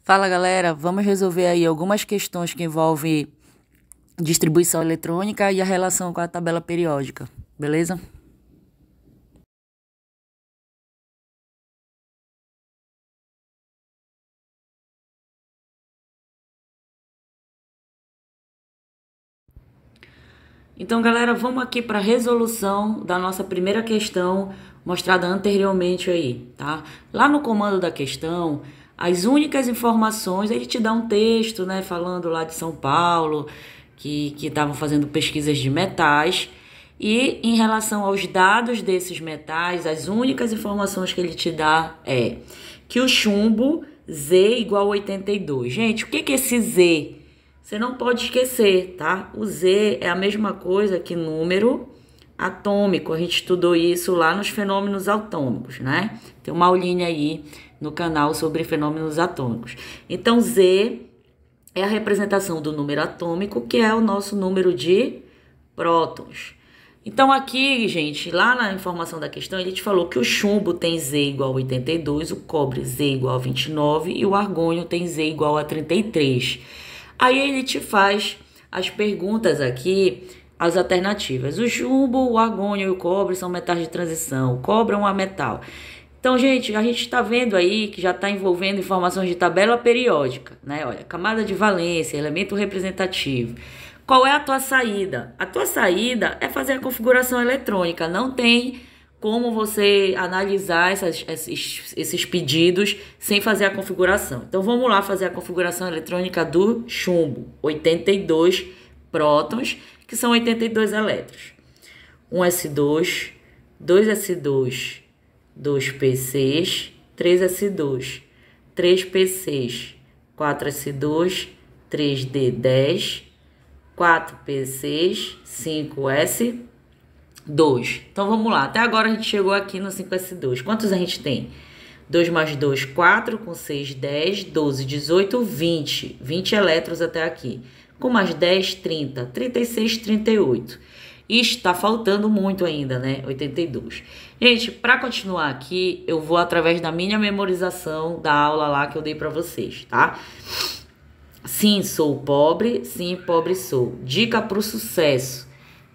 Fala galera, vamos resolver aí algumas questões que envolvem distribuição eletrônica e a relação com a tabela periódica, beleza? Então galera, vamos aqui para a resolução da nossa primeira questão mostrada anteriormente aí, tá? Lá no comando da questão, as únicas informações, ele te dá um texto, né, falando lá de São Paulo, que estavam fazendo pesquisas de metais. E em relação aos dados desses metais, as únicas informações que ele te dá é que o chumbo Z igual a 82. Gente, o que é esse Z? Você não pode esquecer, tá? O Z é a mesma coisa que número atômico. A gente estudou isso lá nos fenômenos atômicos, né? Tem uma aulinha aí no canal sobre fenômenos atômicos. Então, Z é a representação do número atômico, que é o nosso número de prótons. Então aqui, gente, lá na informação da questão, ele te falou que o chumbo tem Z igual a 82, o cobre Z igual a 29 e o argônio tem Z igual a 33. Aí ele te faz as perguntas aqui, as alternativas. O chumbo, o argônio e o cobre são metais de transição. O cobre é um metal. Então, gente, a gente está vendo aí que já está envolvendo informações de tabela periódica, né? Olha, camada de valência, elemento representativo. Qual é a tua saída? A tua saída é fazer a configuração eletrônica. Não tem como você analisar esses pedidos sem fazer a configuração. Então, vamos lá fazer a configuração eletrônica do chumbo. 82 prótons, que são 82 elétrons. 1s2, 2s2, 2p6, 3s2, 3p6, 4s2, 3d10, 4p6, 5s2. Então vamos lá, até agora a gente chegou aqui no 5s2. Quantos a gente tem? 2 mais 2, 4, com 6, 10, 12, 18, 20. 20 elétrons até aqui. Com mais 10, 30, 36, 38. E está faltando muito ainda, né? 82. Gente, para continuar aqui, eu vou através da minha memorização da aula lá que eu dei para vocês, tá? Sim, sou pobre. Sim, pobre sou. Dica pro sucesso.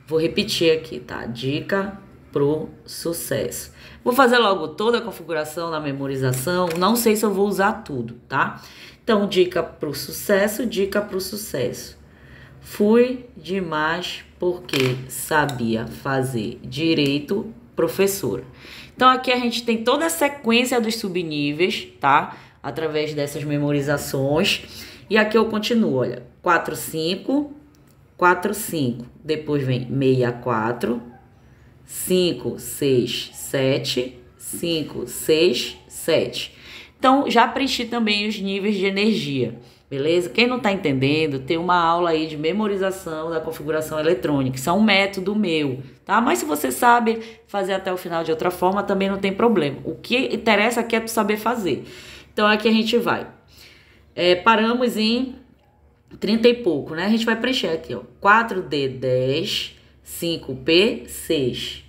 Vou repetir aqui, tá? Dica pro sucesso. Vou fazer logo toda a configuração na memorização. Não sei se eu vou usar tudo, tá? Então, dica pro sucesso, dica pro sucesso. Fui demais porque sabia fazer direito, professora. Então, aqui a gente tem toda a sequência dos subníveis, tá? Através dessas memorizações. E aqui eu continuo, olha. 4, 5, 4, 5. Depois vem 64, 5, 6, 7, 5, 6, 7. Então, já preenchi também os níveis de energia. Beleza? Quem não tá entendendo, tem uma aula aí de memorização da configuração eletrônica. Isso é um método meu, tá? Mas se você sabe fazer até o final de outra forma, também não tem problema. O que interessa aqui é tu saber fazer. Então, aqui a gente vai. Paramos em 30 e pouco, né? A gente vai preencher aqui, ó. 4D10, 5P6,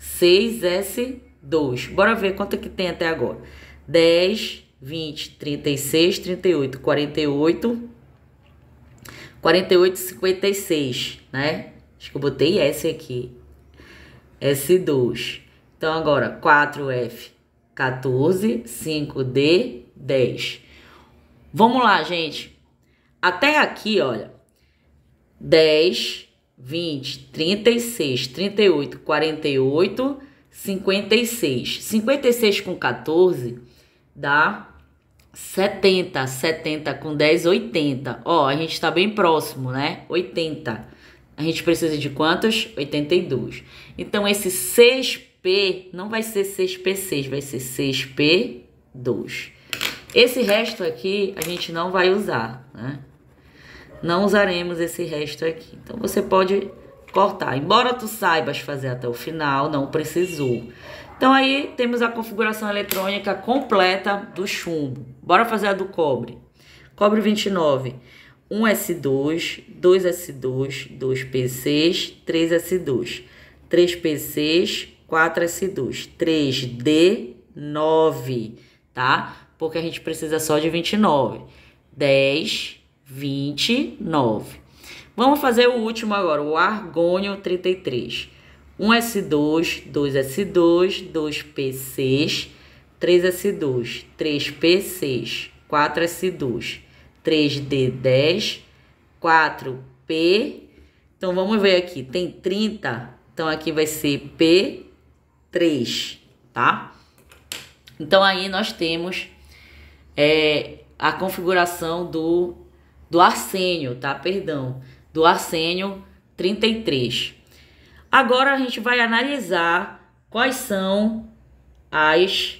6S2. Bora ver quanto é que tem até agora. 10, 20, 36, 38, 48, 48, 56, né? Acho que eu botei S aqui. S2. Então, agora, 4F, 14, 5D, 10. Vamos lá, gente. Até aqui, olha. 10, 20, 36, 38, 48, 56. 56 com 14 dá 70, 70 com 10, 80. Ó, a gente tá bem próximo, né? 80. A gente precisa de quantos? 82. Então, esse 6P não vai ser 6P6, vai ser 6P2. Esse resto aqui a gente não vai usar, né? Não usaremos esse resto aqui. Então, você pode cortar. Embora tu saibas fazer até o final, não precisou. Então, aí temos a configuração eletrônica completa do chumbo. Bora fazer a do cobre. Cobre 29. 1s2, 2s2, 2p6, 3s2, 3p6, 4s2, 3d9, tá? porque a gente precisa só de 29. 10, 29. Vamos fazer o último agora, o argônio 33. 1s2, 2s2, 2p6, 3s2, 3p6, 4s2, 3d10, 4p. Então, vamos ver aqui, tem 30, então aqui vai ser p3, tá? Então, aí nós temos a configuração do arsênio, tá? Perdão, do arsênio 33. Agora, a gente vai analisar quais são as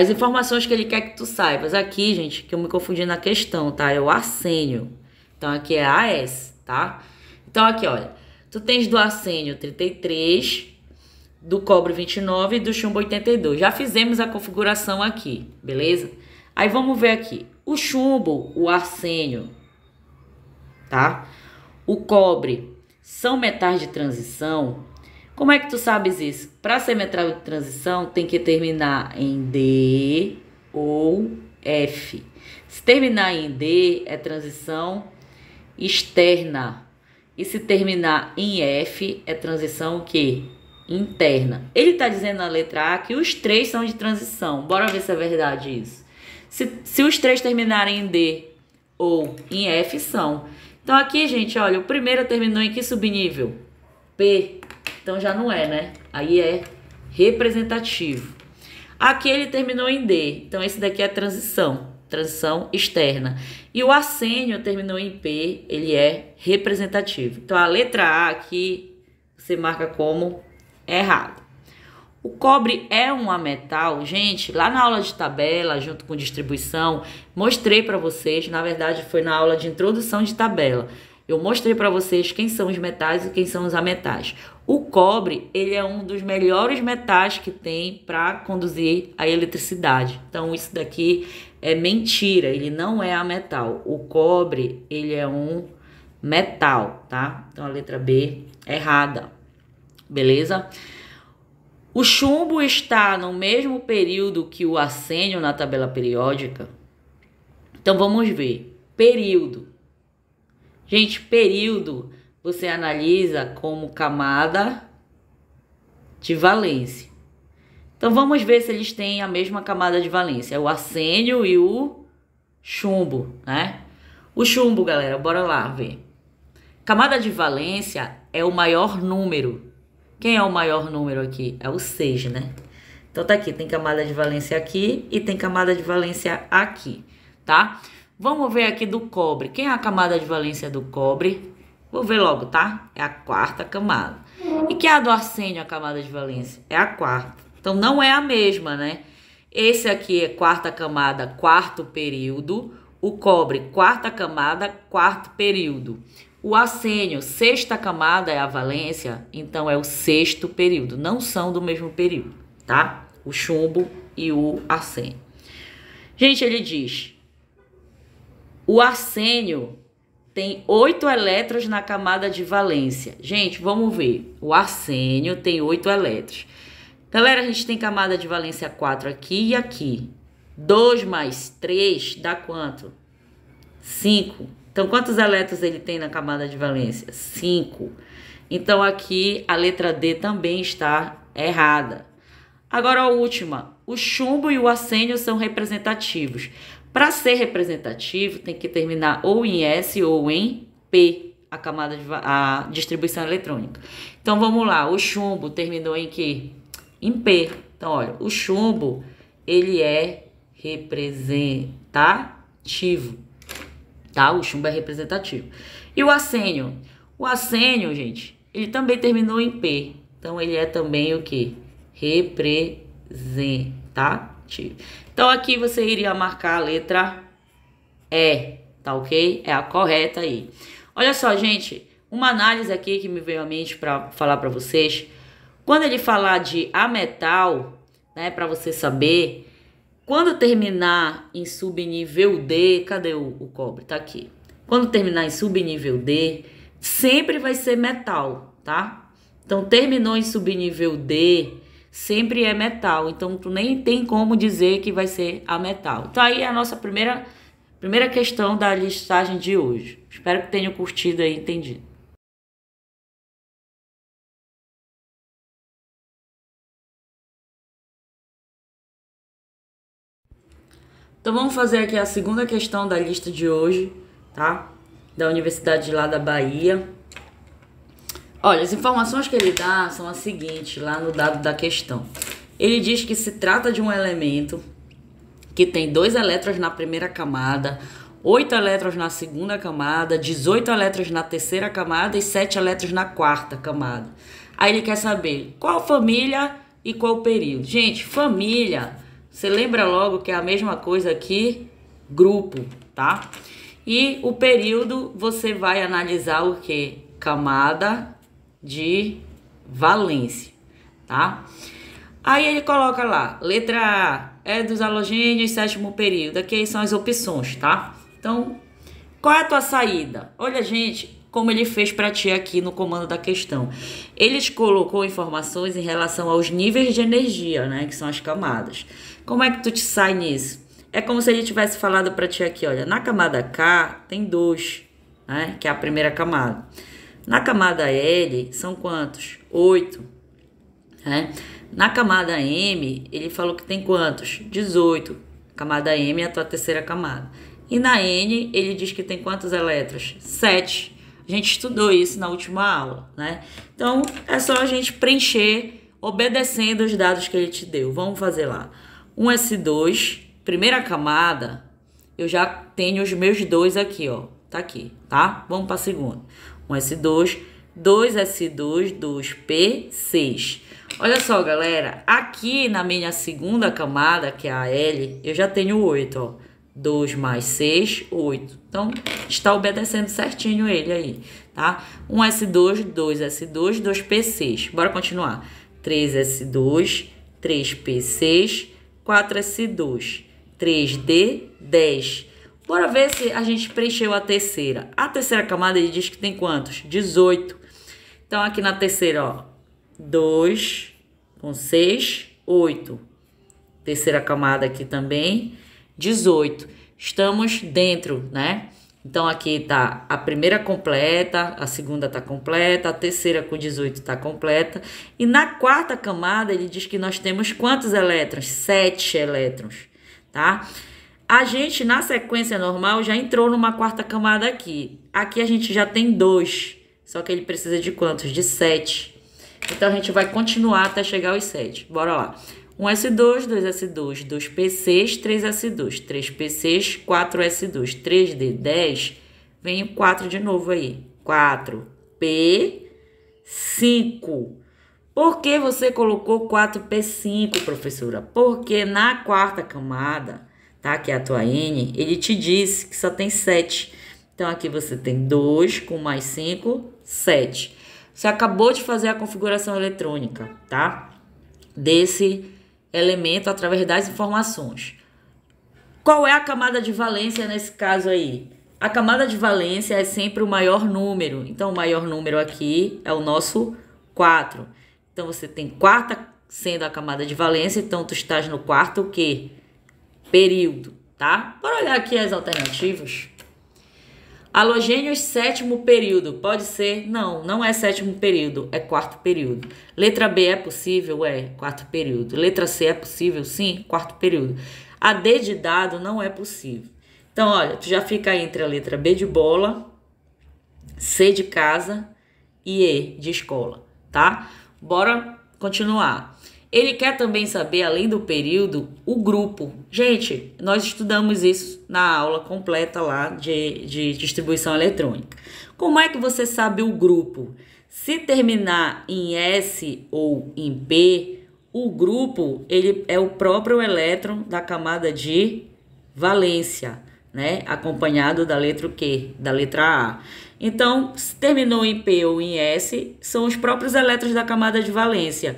informações que ele quer que tu saibas. Aqui, gente, que eu me confundi na questão, tá? É o arsênio. Então, aqui é AS, tá? Então, aqui, olha. Tu tens do arsênio 33, do cobre 29 e do chumbo 82. Já fizemos a configuração aqui, beleza? Aí, vamos ver aqui. O chumbo, o arsênio, tá? O cobre são metais de transição. Como é que tu sabes isso? Para ser metal de transição, tem que terminar em D ou F. Se terminar em D, é transição externa. E se terminar em F, é transição o quê? Interna. Ele está dizendo na letra A que os três são de transição. Bora ver se é verdade isso. Se os três terminarem em D ou em F, são. Então aqui, gente, olha, o primeiro terminou em que subnível? P. Então já não é, né? Aí é representativo. Aqui ele terminou em D. Então esse daqui é transição externa. E o arsênio terminou em P, ele é representativo. Então a letra A aqui você marca como errado. O cobre é um ametal, gente, lá na aula de tabela, junto com distribuição, mostrei para vocês, na verdade foi na aula de introdução de tabela, eu mostrei para vocês quem são os metais e quem são os ametais. O cobre, ele é um dos melhores metais que tem para conduzir a eletricidade. Então, isso daqui é mentira, ele não é ametal. O cobre, ele é um metal, tá? Então, a letra B é errada, beleza? O chumbo está no mesmo período que o arsênio na tabela periódica. Então, vamos ver. Período. Gente, período você analisa como camada de valência. Então, vamos ver se eles têm a mesma camada de valência. É o arsênio e o chumbo, né? O chumbo, galera, bora lá ver. Camada de valência é o maior número. Quem é o maior número aqui? É o 6, né? Então, tá aqui, tem camada de valência aqui e tem camada de valência aqui, tá? Vamos ver aqui do cobre. Quem é a camada de valência do cobre? Vou ver logo, tá? É a quarta camada. E que é a do arsênio, a camada de valência? É a quarta. Então, não é a mesma, né? Esse aqui é quarta camada, quarto período. O cobre, quarta camada, quarto período. O arsênio, sexta camada é a valência, então é o sexto período. Não são do mesmo período, tá? O chumbo e o arsênio. Gente, ele diz... O arsênio tem 8 elétrons na camada de valência. Gente, vamos ver. O arsênio tem 8 elétrons. Galera, a gente tem camada de valência 4 aqui e aqui. 2 mais 3 dá quanto? 5. Então, quantos elétrons ele tem na camada de valência? 5. Então, aqui a letra D também está errada. Agora, a última. O chumbo e o arsênio são representativos. Para ser representativo, tem que terminar ou em S ou em P, a distribuição eletrônica. Então, vamos lá. O chumbo terminou em quê? Em P. Então, olha, o chumbo, ele é representativo, tá? O chumbo é representativo. E o arsênio? O arsênio, gente, ele também terminou em P. Então, ele é também o quê? Representativo. Então, aqui você iria marcar a letra E, tá ok? É a correta aí. Olha só, gente, uma análise aqui que me veio à mente para falar para vocês. Quando ele falar de ametal, né, para você saber, quando terminar em subnível D, cadê o cobre? Tá aqui. Quando terminar em subnível D, sempre vai ser metal, tá? Então, terminou em subnível D, sempre é metal. Então, tu nem tem como dizer que vai ser ametal. Então, aí é a nossa primeira questão da listagem de hoje. Espero que tenham curtido e entendido. Então, vamos fazer aqui a segunda questão da lista de hoje, tá? Da Universidade lá da Bahia. Olha, as informações que ele dá são as seguintes, lá no dado da questão. Ele diz que se trata de um elemento que tem 2 elétrons na primeira camada, 8 elétrons na segunda camada, 18 elétrons na terceira camada e 7 elétrons na quarta camada. Aí ele quer saber qual família e qual período. Gente, família, você lembra logo que é a mesma coisa que grupo, tá? E o período você vai analisar o quê? Camada de valência, tá? Aí ele coloca lá, letra A é dos halogênios, 7º período. Aqui são as opções, tá? Então, qual é a tua saída? Olha, gente, como ele fez para ti aqui no comando da questão. Ele colocou informações em relação aos níveis de energia, né? Que são as camadas. Como é que tu te sai nisso? É como se ele tivesse falado para ti aqui, olha, na camada K tem 2, né? Que é a primeira camada. Na camada L, são quantos? 8. Né? Na camada M, ele falou que tem quantos? 18. Camada M é a tua terceira camada. E na N, ele diz que tem quantos elétrons? 7. A gente estudou isso na última aula, né? Então, é só a gente preencher obedecendo os dados que ele te deu. Vamos fazer lá. 1s2, primeira camada, eu já tenho os meus 2 aqui, ó. Tá aqui, tá? Vamos para a segunda. 1s2, 2s2, 2p6. Olha só, galera, aqui na minha segunda camada, que é a L, eu já tenho 8, ó. 2 mais 6, 8. Então, está obedecendo certinho ele aí, tá? 1s2, 2s2, 2p6. Bora continuar. 3s2, 3p6, 4s2, 3d, 10. Bora ver se a gente preencheu a terceira. A terceira camada, ele diz que tem quantos? 18. Então, aqui na terceira, ó. 2 com 6, 8. Terceira camada aqui também, 18. Estamos dentro, né? Então, aqui tá a primeira completa, a segunda tá completa, a terceira com 18 tá completa. E na quarta camada, ele diz que nós temos quantos elétrons? 7 elétrons, tá? A gente, na sequência normal, já entrou numa quarta camada aqui. Aqui a gente já tem 2, só que ele precisa de quantos? De 7. Então, a gente vai continuar até chegar aos 7. Bora lá. 1s2, 2s2, 2p6, 3s2, 3p6, 4s2, 3d, 10. Vem o 4 de novo aí. 4p5. Por que você colocou 4p5, professora? Porque na quarta camada, tá? Que é a tua N, ele te disse que só tem 7. Então, aqui você tem 2 com mais 5, 7. Você acabou de fazer a configuração eletrônica, tá? Desse elemento através das informações. Qual é a camada de valência nesse caso aí? A camada de valência é sempre o maior número. Então, o maior número aqui é o nosso 4. Então, você tem quarta sendo a camada de valência. Então, tu estás no quarto o quê? Período, tá? Bora olhar aqui as alternativas. Halogênios, 7º período. Pode ser? Não, não é 7º período, é 4º período. Letra B é possível? É, 4º período. Letra C é possível? Sim, 4º período. A D de dado não é possível. Então, olha, tu já fica entre a letra B de bola, C de casa e E de escola, tá? Bora continuar. Ele quer também saber, além do período, o grupo. Gente, nós estudamos isso na aula completa lá de distribuição eletrônica. Como é que você sabe o grupo? Se terminar em S ou em P, o grupo ele é o próprio elétron da camada de valência, né? Acompanhado da letra Q, da letra A. Então, se terminou em P ou em S, são os próprios elétrons da camada de valência.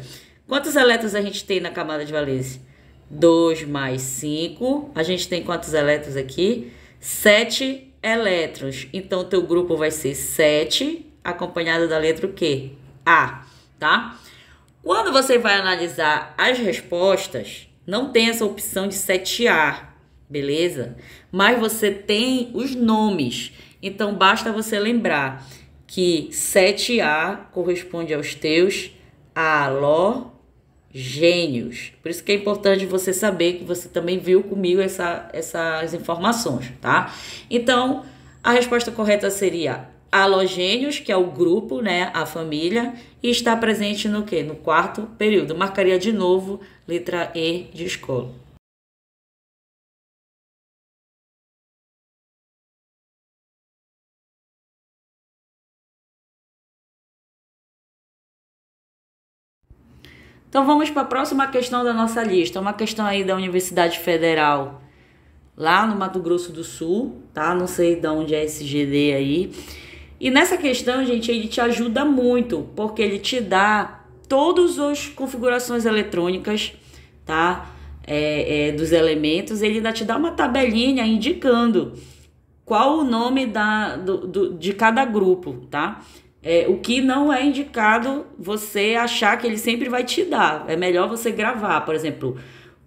Quantos elétrons a gente tem na camada de valência? 2 mais 5. A gente tem quantos elétrons aqui? 7 elétrons. Então, teu grupo vai ser 7, acompanhado da letra o quê? A, tá? Quando você vai analisar as respostas, não tem essa opção de setear, beleza? Mas você tem os nomes. Então, basta você lembrar que 7A corresponde aos teus halogênios. Por isso que é importante você saber que você também viu comigo essas informações, tá? Então, a resposta correta seria halogênios, que é o grupo, né, a família, e está presente no quê? No quarto período. Marcaria de novo letra E de escola. Então vamos para a próxima questão da nossa lista, uma questão aí da Universidade Federal, lá no Mato Grosso do Sul, tá? Não sei de onde é esse GD aí. E nessa questão, gente, ele te ajuda muito, porque ele te dá todas as configurações eletrônicas, tá? Dos elementos, ele ainda te dá uma tabelinha indicando qual o nome de cada grupo, tá? O que não é indicado você achar que ele sempre vai te dar. É melhor você gravar, por exemplo,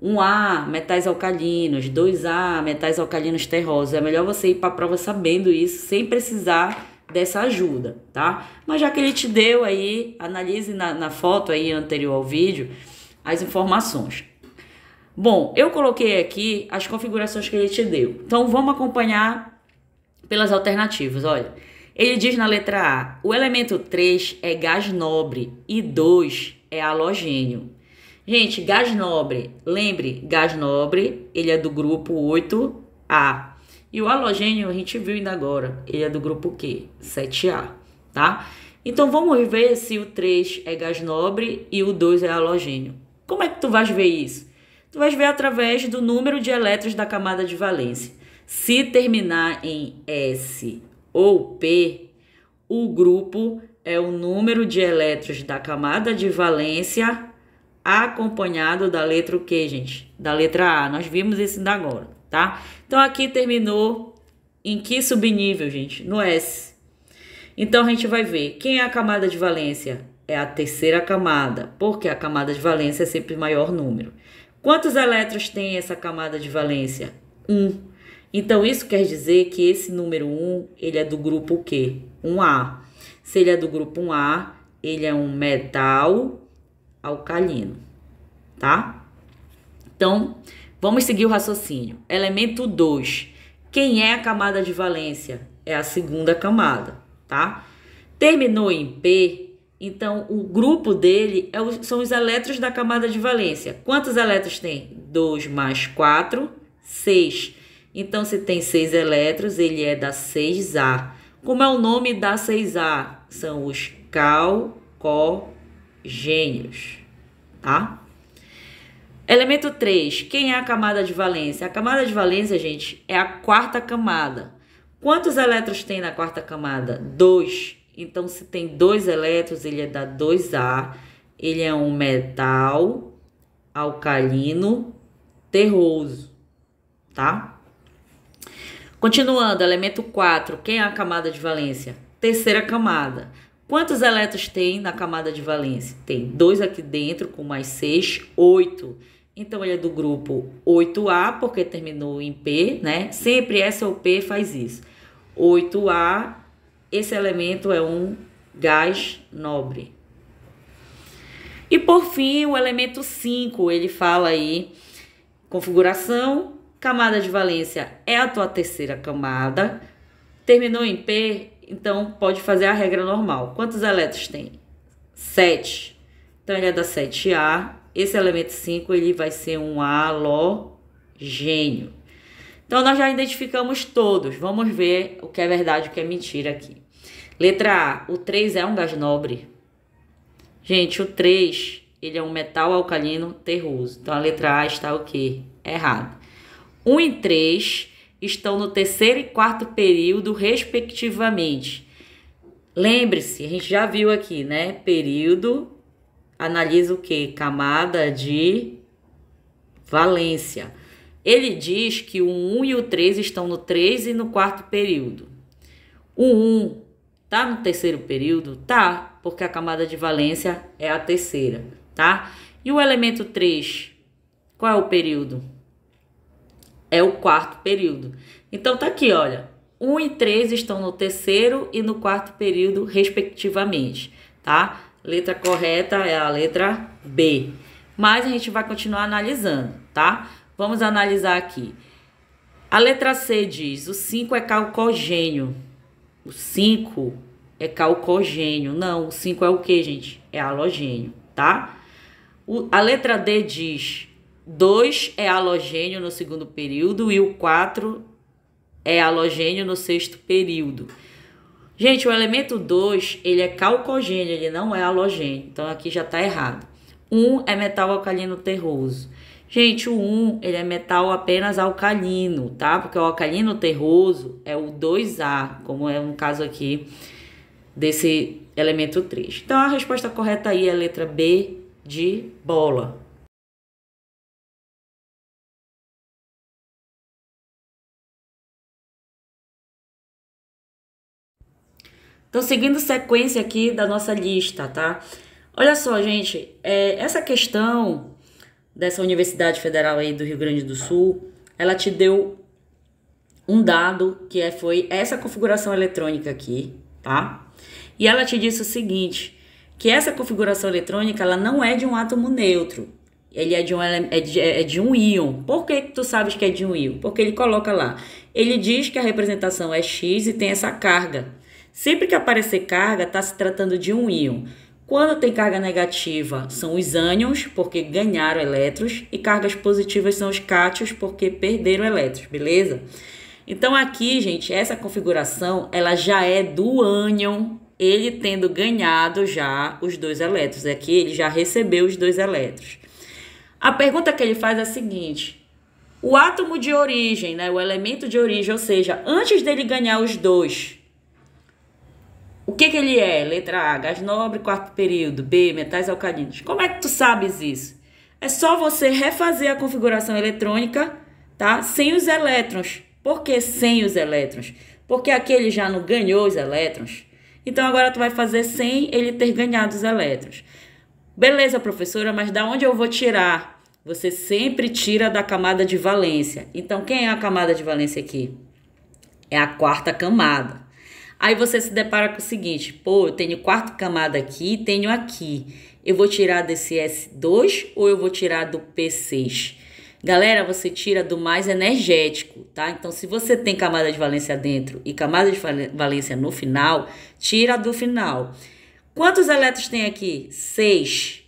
1A, metais alcalinos, 2A, metais alcalinos terrosos. É melhor você ir para a prova sabendo isso, sem precisar dessa ajuda, tá? Mas já que ele te deu aí, analise na foto aí anterior ao vídeo as informações. Bom, eu coloquei aqui as configurações que ele te deu. Então, vamos acompanhar pelas alternativas, olha. Ele diz na letra A, o elemento 3 é gás nobre e 2 é halogênio. Gente, gás nobre, lembre, gás nobre, ele é do grupo 8A. E o halogênio, a gente viu ainda agora, ele é do grupo quê? 7A, tá? Então, vamos ver se o 3 é gás nobre e o 2 é halogênio. Como é que tu vais ver isso? Tu vais ver através do número de elétrons da camada de valência. Se terminar em S ou P, o grupo é o número de elétrons da camada de valência acompanhado da letra o quê, gente? Da letra A. Nós vimos isso ainda agora, tá? Então, aqui terminou em que subnível, gente? No S. Então, a gente vai ver quem é a camada de valência? É a terceira camada, porque a camada de valência é sempre o maior número. Quantos elétrons tem essa camada de valência? 1. Então, isso quer dizer que esse número 1, ele é do grupo o quê? 1A. Se ele é do grupo 1A, ele é um metal alcalino, tá? Então, vamos seguir o raciocínio. Elemento 2. Quem é a camada de valência? É a segunda camada, tá? Terminou em P, então o grupo dele são os elétrons da camada de valência. Quantos elétrons tem? 2 mais 4, 6. Então, se tem 6 elétrons, ele é da 6A. Como é o nome da 6A? São os calcogênios, tá? Elemento 3. Quem é a camada de valência? A camada de valência, gente, é a quarta camada. Quantos elétrons tem na quarta camada? 2. Então, se tem 2 elétrons, ele é da 2A. Ele é um metal alcalino terroso, tá? Continuando, elemento 4. Quem é a camada de valência? Terceira camada. Quantos elétrons tem na camada de valência? Tem 2 aqui dentro, com mais 6, 8. Então, ele é do grupo 8A, porque terminou em P, né? Sempre S ou P faz isso. 8A, esse elemento é um gás nobre. E, por fim, o elemento 5, ele fala aí, configuração, camada de valência é a tua terceira camada. Terminou em P, então pode fazer a regra normal. Quantos elétrons tem? 7. Então, ele é da 7A. Esse elemento 5, ele vai ser um halogênio. Então, nós já identificamos todos. Vamos ver o que é verdade e o que é mentira aqui. Letra A, o 3 é um gás nobre. Gente, o 3, ele é um metal alcalino terroso. Então, a letra A está o quê? Errado. 1 e 3 estão no terceiro e quarto período, respectivamente. Lembre-se, a gente já viu aqui, né? Período, analisa o quê? Camada de valência. Ele diz que o 1 e o 3 estão no 3 e no quarto período. O 1 tá no terceiro período? Tá, porque a camada de valência é a terceira. tá? E o elemento 3, qual é o período? É o quarto período. Então tá aqui, olha, 1 e 3 estão no terceiro e no quarto período, respectivamente, tá? Letra correta é a letra B. Mas a gente vai continuar analisando, tá? Vamos analisar aqui. A letra C diz, o 5 é calcogênio. O 5 é calcogênio. Não, o 5 é o que, gente? É halogênio, tá? A letra D diz, 2 é halogênio no segundo período e o 4 é halogênio no sexto período. Gente, o elemento 2, ele é calcogênio, ele não é halogênio. Então, aqui já tá errado. 1 é metal alcalino terroso. Gente, o 1, ele é metal apenas alcalino, tá? Porque o alcalino terroso é o 2A, como é no caso aqui desse elemento 3. Então, a resposta correta aí é a letra B de bola. Então, seguindo sequência aqui da nossa lista, tá? Olha só, gente, essa questão dessa Universidade Federal aí do Rio Grande do Sul, ela te deu um dado que foi essa configuração eletrônica aqui, tá? E ela te disse o seguinte, que essa configuração eletrônica, ela não é de um átomo neutro, ele é de um íon. Por que tu sabes que é de um íon? Porque ele coloca lá, ele diz que a representação é X e tem essa carga. Sempre que aparecer carga, está se tratando de um íon. Quando tem carga negativa, são os ânions, porque ganharam elétrons, e cargas positivas são os cátions, porque perderam elétrons, beleza? Então aqui, gente, essa configuração, ela já é do ânion, ele tendo ganhado já os 2 elétrons. Aqui ele já recebeu os 2 elétrons. A pergunta que ele faz é a seguinte, o átomo de origem, né, o elemento de origem, ou seja, antes dele ganhar os 2, o que ele é? Letra A, gás nobre, quarto período. B, metais alcalinos. Como é que tu sabes isso? É só você refazer a configuração eletrônica, tá? Sem os elétrons. Por que sem os elétrons? Porque aqui ele já não ganhou os elétrons. Então, agora tu vai fazer sem ele ter ganhado os elétrons. Beleza, professora, mas da onde eu vou tirar? Você sempre tira da camada de valência. Então, quem é a camada de valência aqui? É a quarta camada. Aí você se depara com o seguinte, pô, eu tenho quarta camada aqui e tenho aqui. Eu vou tirar desse S2 ou eu vou tirar do P6? Galera, você tira do mais energético, tá? Então, se você tem camada de valência dentro e camada de valência no final, tira do final. Quantos elétrons tem aqui? 6.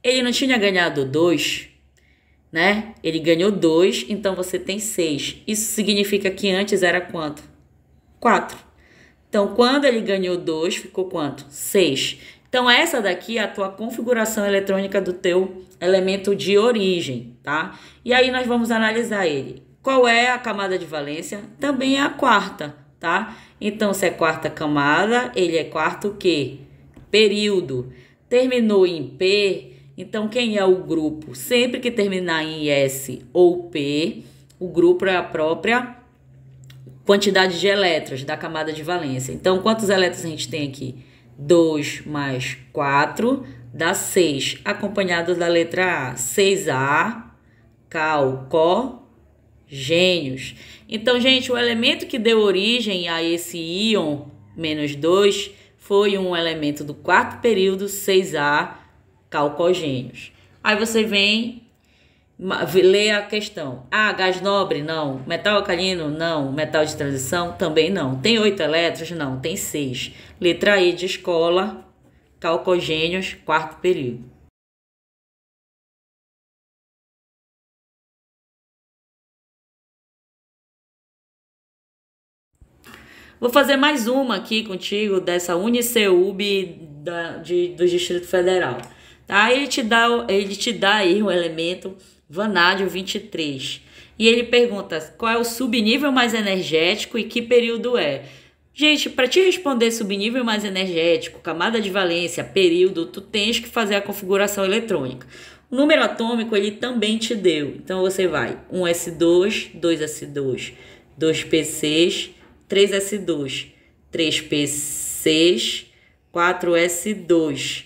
Ele não tinha ganhado 2, né? Ele ganhou 2, então você tem 6. Isso significa que antes era quanto? 4. Então, quando ele ganhou 2, ficou quanto? 6. Então, essa daqui é a tua configuração eletrônica do teu elemento de origem, tá? E aí, nós vamos analisar ele. Qual é a camada de valência? Também é a quarta, tá? Então, se é quarta camada, ele é quarto o quê? Período. Terminou em P, então quem é o grupo? Sempre que terminar em S ou P, o grupo é a própria quantidade de elétrons da camada de valência. Então, quantos elétrons a gente tem aqui? 2 mais 4 dá 6, acompanhado da letra A. 6A, calcogênios. Então, gente, o elemento que deu origem a esse íon -2 foi um elemento do quarto período, 6A, calcogênios. Aí você vem ler a questão. Ah, gás nobre? Não. Metal alcalino? Não. Metal de transição? Também não. Tem 8 elétrons? Não. Tem 6. Letra E de escola, calcogênios, quarto período. Vou fazer mais uma aqui contigo, dessa Uniceub do Distrito Federal. Tá? Ele te dá aí um elemento vanádio 23. E ele pergunta qual é o subnível mais energético e que período é. Gente, para te responder subnível mais energético, camada de valência, período, tu tens que fazer a configuração eletrônica. O número atômico ele também te deu. Então você vai 1s2, 2s2, 2p6, 3s2, 3p6, 4s2,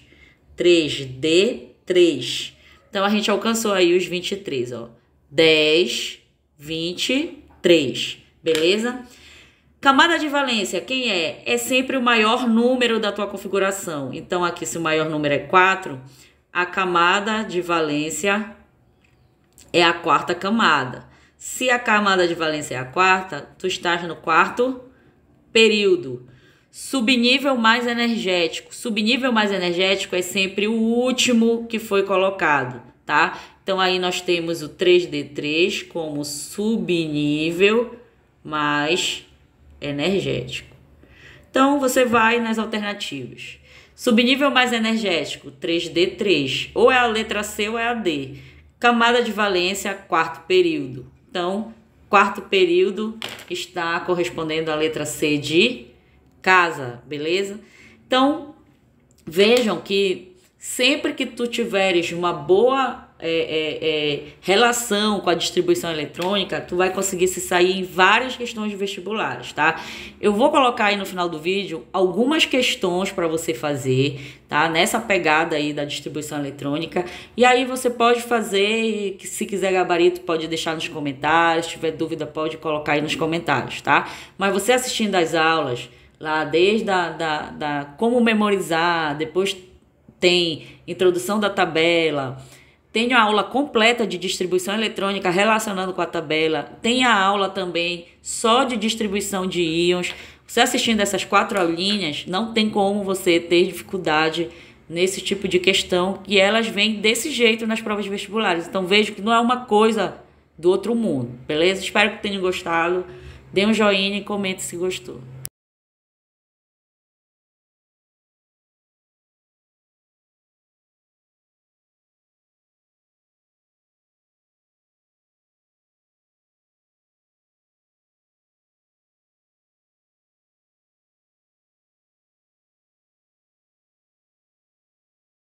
3d, 3. Então, a gente alcançou aí os 23, ó. 10, 23, beleza? Camada de valência, quem é? É sempre o maior número da tua configuração. Então, aqui, se o maior número é 4, a camada de valência é a quarta camada. Se a camada de valência é a quarta, tu estás no quarto período. Subnível mais energético. Subnível mais energético é sempre o último que foi colocado, tá? Então, aí nós temos o 3D3 como subnível mais energético. Então, você vai nas alternativas. Subnível mais energético, 3D3. Ou é a letra C ou é a D. Camada de valência, quarto período. Então, quarto período está correspondendo à letra C de casa, beleza? Então, vejam que sempre que tu tiveres uma boa relação com a distribuição eletrônica, tu vai conseguir se sair em várias questões de vestibulares, tá? Eu vou colocar aí no final do vídeo algumas questões para você fazer, tá? Nessa pegada aí da distribuição eletrônica, e aí você pode fazer, se quiser gabarito pode deixar nos comentários, se tiver dúvida pode colocar aí nos comentários, tá? Mas você assistindo as aulas, lá desde como memorizar, depois tem introdução da tabela, tem a aula completa de distribuição eletrônica relacionando com a tabela. Tem a aula também só de distribuição de íons. Você assistindo essas 4 aulinhas, não tem como você ter dificuldade nesse tipo de questão, que elas vêm desse jeito nas provas vestibulares. Então vejo que não é uma coisa do outro mundo, beleza? Espero que tenham gostado. Dê um joinha e comente se gostou.